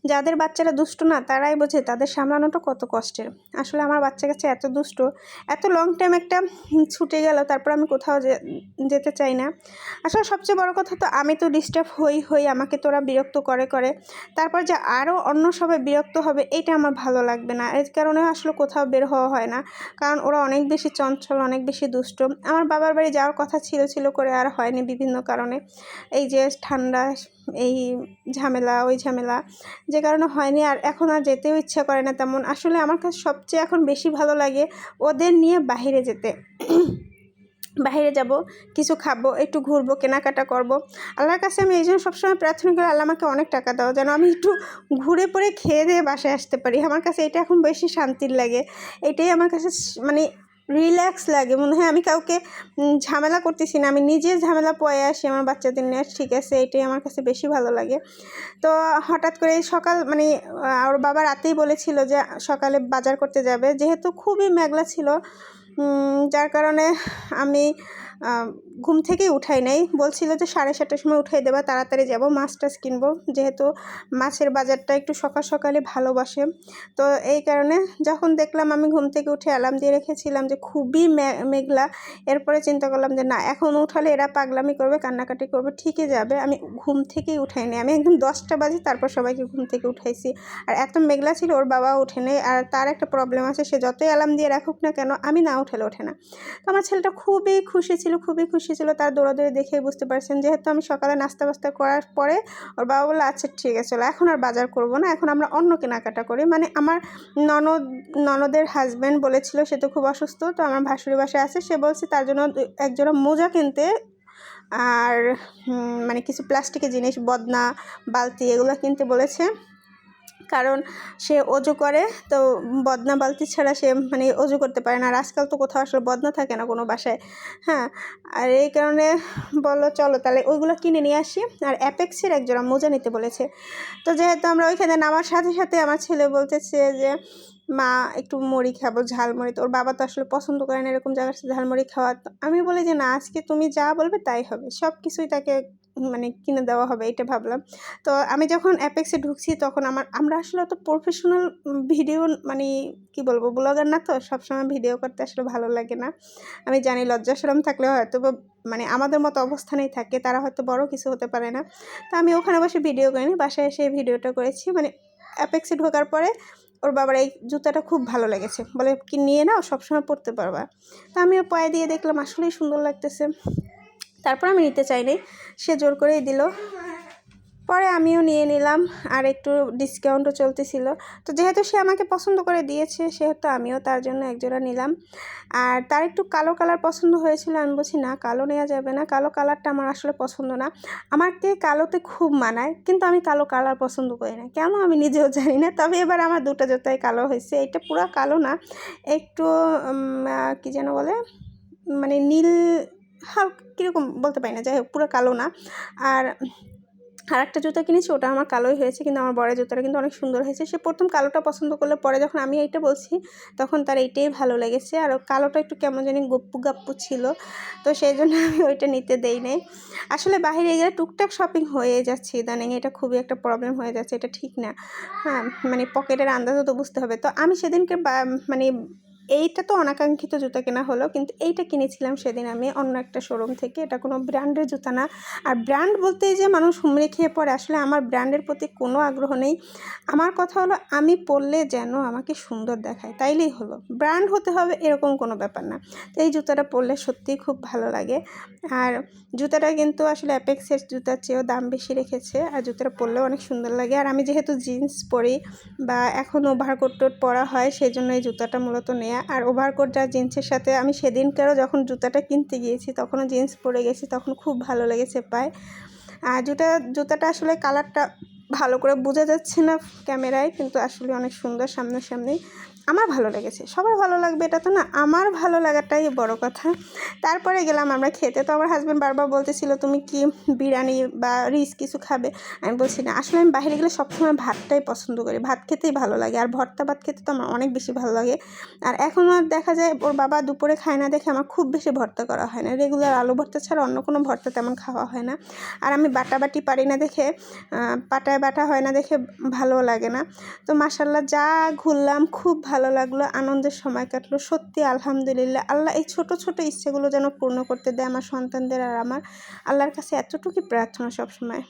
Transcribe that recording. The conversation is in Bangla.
যাদের বাচ্চারা দুষ্ট না তারাই বোঝে তাদের সামলানোটা কত কষ্টের। আসলে আমার বাচ্চা কাছে এত দুষ্ট, এত লং টাইম একটা ছুটে গেল, তারপর আমি কোথাও যেতে চাই না। আসলে সবচেয়ে বড় কথা তো আমি তো ডিস্টার্ব হই, আমাকে তোরা বিরক্ত করে তারপর যে আরও অন্য সবাই বিরক্ত হবে, এটা আমার ভালো লাগবে না। এর কারণে আসলে কোথাও বের হওয়া হয় না, কারণ ওরা অনেক বেশি চঞ্চল, অনেক বেশি দুষ্ট। আমার বাবার বাড়ি যাওয়ার কথা ছিল করে আর হয়নি বিভিন্ন কারণে, এই যে ঠান্ডা, এই ঝামেলা, ওই ঝামেলা, যে কারণে হয়নি। আর এখন আর যেতেও ইচ্ছা করে না তেমন। আসলে আমার কাছে সবচেয়ে এখন বেশি ভালো লাগে ওদের নিয়ে বাহিরে যেতে। বাহিরে যাব, কিছু খাবো, একটু ঘুরবো, কেনাকাটা করব। আল্লাহর কাছে আমি এই জন্য সবসময় প্রার্থনা করি, আল্লাহ আমাকে অনেক টাকা দাও যেন আমি একটু ঘুরে পরে খেয়ে দিয়ে বাসায় আসতে পারি। আমার কাছে এটা এখন বেশি শান্তির লাগে, এটাই আমার কাছে মানে রিল্যাক্স লাগে। মনে হয় আমি কাউকে ঝামেলা করতেছি না, আমি নিজের ঝামেলা পয়ে আসি আমার বাচ্চাদের নিয়ে, ঠিক আছে, এটাই আমার কাছে বেশি ভালো লাগে। তো হঠাৎ করে সকাল মানে ওর বাবা রাতেই বলেছিল যে সকালে বাজার করতে যাবে, যেহেতু খুবই মেঘলা ছিল, যার কারণে আমি ঘুম থেকেই উঠাই নাই। বলছিল যে 7:30টার সময় উঠাই দেবা, তাড়াতাড়ি যাব, মাছ টাছ কিনবো, যেহেতু মাছের বাজারটা একটু সকাল সকালে ভালোবাসে। তো এই কারণে যখন দেখলাম, আমি ঘুম থেকে উঠে অ্যালার্ম দিয়ে রেখেছিলাম যে খুবই মেঘলা, এরপরে চিন্তা করলাম যে না, এখন উঠালে এরা পাগলামি করবে, কান্নাকাটি করবে, ঠিকই যাবে। আমি ঘুম থেকেই উঠাই নি, আমি একদম 10টা বাজে তারপর সবাইকে ঘুম থেকে উঠাইছি। আর এত মেঘলা ছিল, ওর বাবা উঠে নেই। আর তার একটা প্রবলেম আছে, সে যতই অ্যালার্ম দিয়ে রাখুক না কেন, আমি না উঠালে ওঠে না। তো আমার ছেলেটা খুবই খুশি ছিল, তার দৌড়াদৌড়ি দেখে বুঝতে পারছেন। যেহেতু আমি সকালে নাস্তা বাস্তা করার পরে ওর বাবা বললো আচ্ছা ঠিক আছে চলো, এখন আর বাজার করবো না, এখন আমরা অন্য কেনাকাটা করি। মানে আমার ননদের হাজব্যান্ড বলেছিল, সে তো খুব অসুস্থ, তো আমার ভাসুরি বাসায় আছে, সে বলছে তার জন্য একজোড়া মোজা কিনতে, আর মানে কিছু প্লাস্টিকের জিনিস, বদনা, বালতি, এগুলো কিনতে বলেছে। কারণ সে অজু করে, তো বদনা বালতি ছাড়া সে মানে অজু করতে পারে না। আর আজকাল তো কোথাও আসলে বদনা থাকে না কোনো বাসায়, হ্যাঁ। আর এই কারণে বললো চলো তাহলে ওইগুলো কিনে নিয়ে আসি। আর অ্যাপেক্সের একজোড়া মোজা নিতে বলেছে। তো যেহেতু আমরা ওইখানে নামার সাথে সাথে আমার ছেলে বলতেছে যে মা একটু মুড়ি খাবো, ঝালমুড়ি। তো ওর বাবা তো আসলে পছন্দ করে না এরকম জায়গার ঝালমুড়ি খাওয়া। তো আমি বলি যে না, আজকে তুমি যা বলবে তাই হবে, সব কিছুই তাকে মানে কিনে দেওয়া হবে, এটা ভাবলাম। তো আমি যখন অ্যাপেক্সে ঢুকছি তখন আমরা আসলে অত প্রফেশনাল ভিডিও মানে কি বলবো, ব্লগার না, তো সবসময় ভিডিও করতে আসলে ভালো লাগে না। আমি জানি লজ্জা শরম থাকলে হয়তো মানে আমাদের মতো অবস্থানেই থাকে, তারা হয়তো বড় কিছু হতে পারে না। তো আমি ওখানে বসে ভিডিও করিনি, বাসায় এসে ভিডিওটা করেছি। মানে অ্যাপেক্সে ঢোকার পরে ওর বাবার এই জুতাটা খুব ভালো লেগেছে, বলে কি নিয়ে নাও, সবসময় পরতে পারবা। তো আমিও পায়ে দিয়ে দেখলাম আসলেই সুন্দর লাগতেছে, তারপর আমি নিতে চাইনি, সে জোর করেই দিল। পরে আমিও নিয়ে নিলাম, আর একটু ডিসকাউন্টও চলতেছিল। তো যেহেতু সে আমাকে পছন্দ করে দিয়েছে, সেহেতু আমিও তার জন্য একজোড়া নিলাম। আর তার একটু কালো কালার পছন্দ হয়েছিল, আমি বলছি না, কালো নেওয়া যাবে না, কালো কালারটা আমার আসলে পছন্দ না। আমাকে কালোতে খুব মানায়, কিন্তু আমি কালো কালার পছন্দ করি না, কেন আমি নিজেও জানি না। তবে এবার আমার দুটো জুতাই কালো হয়েছে, এটা পুরো কালো না, একটু কী যেন বলে, মানে নীল হালকা কীরকম বলতে পারি না, যাই হোক পুরো কালো না। আর একটা জুতা কিনেছি, ওটা আমার কালোই হয়েছে, কিন্তু আমার বড়ের জুতাটা কিন্তু অনেক সুন্দর হয়েছে। সে প্রথম কালোটা পছন্দ করলে, পরে যখন আমি এইটা বলছি তখন তার এইটাই ভালো লেগেছে। আর কালোটা একটু কেমন জানি গপ্পু গাপ্পু ছিল, তো সেই জন্য আমি ওইটা নিতে দেই নাই। আসলে বাইরে গেলে টুকটাক শপিং হয়ে যাচ্ছে ইদানিং, এটা খুবই একটা প্রবলেম হয়ে যাচ্ছে, এটা ঠিক না। হ্যাঁ, মানে পকেটের আন্দাজও তো বুঝতে হবে। তো আমি সেদিনকে মানে এইটা তো অনাকাঙ্ক্ষিত জুতা কেনা হলো, কিন্তু এইটা কিনেছিলাম সেদিন আমি অন্য একটা শোরুম থেকে। এটা কোনো ব্র্যান্ডের জুতা না। আর ব্র্যান্ড বলতেই যে মানুষ হুমড়ি খেয়ে পড়ে, আসলে আমার ব্র্যান্ডের প্রতি কোনো আগ্রহ নেই। আমার কথা হলো আমি পরলে যেন আমাকে সুন্দর দেখায়, তাইলেই হলো। ব্র্যান্ড হতে হবে এরকম কোনো ব্যাপার না। তো এই জুতাটা পরলে সত্যিই খুব ভালো লাগে। আর জুতাটা কিন্তু আসলে অ্যাপেক্সের জুতার চেয়েও দাম বেশি রেখেছে, আর জুতাটা পরলেও অনেক সুন্দর লাগে। আর আমি যেহেতু জিন্স পরি বা এখন ওভারকোট টোট পরা হয়, সেই জন্য এই জুতাটা মূলত নেয়া। আর ওভারকোট যা জিন্সের সাথে, আমি সেদিনকারও যখন জুতাটা কিনতে গিয়েছি তখনও জিন্স পরে গেছি, তখন খুব ভালো লেগেছে পায়ে। আর জুতাটা আসলে কালারটা ভালো করে বোঝা যাচ্ছে না ক্যামেরায়, কিন্তু আসলে অনেক সুন্দর সামনাসামনি। আমার ভালো লেগেছে, সবার ভালো লাগবে এটা তো না, আমার ভালো লাগাটাই বড় কথা। তারপরে গেলাম আমরা খেতে। তো আমার হাজব্যান্ড বারবার বলতেছিল তুমি কি বিরিয়ানি বা রিচ কিছু খাবে। আমি বলছি না, আসলে আমি বাইরে গেলে সবসময় ভাতটাই পছন্দ করি, ভাত খেতেই ভালো লাগে। আর ভর্তা ভাত খেতে তো আমার অনেক বেশি ভালো লাগে। আর এখন আর দেখা যায় ওর বাবা দুপুরে খায় না দেখে আমার খুব বেশি ভর্তা করা হয় না, রেগুলার আলু ভর্তা ছাড়া অন্য কোনো ভর্তা তেমন খাওয়া হয় না। আর আমি বাটাবাটি পারি না দেখে পাটায় বাটা হয় না দেখে ভালো লাগে না। তো মাশাআল্লাহ যা ঘুরলাম খুব ভালো লাগলো, আনন্দের সময় কাটলো। সত্যি আলহামদুলিল্লাহ, আল্লাহ এই ছোট, ছোট ইচ্ছেগুলো যেন পূর্ণ করতে দেয় আমার সন্তানদের আর আমার। আল্লাহর কাছে এতটুকুই প্রার্থনা সবসময়।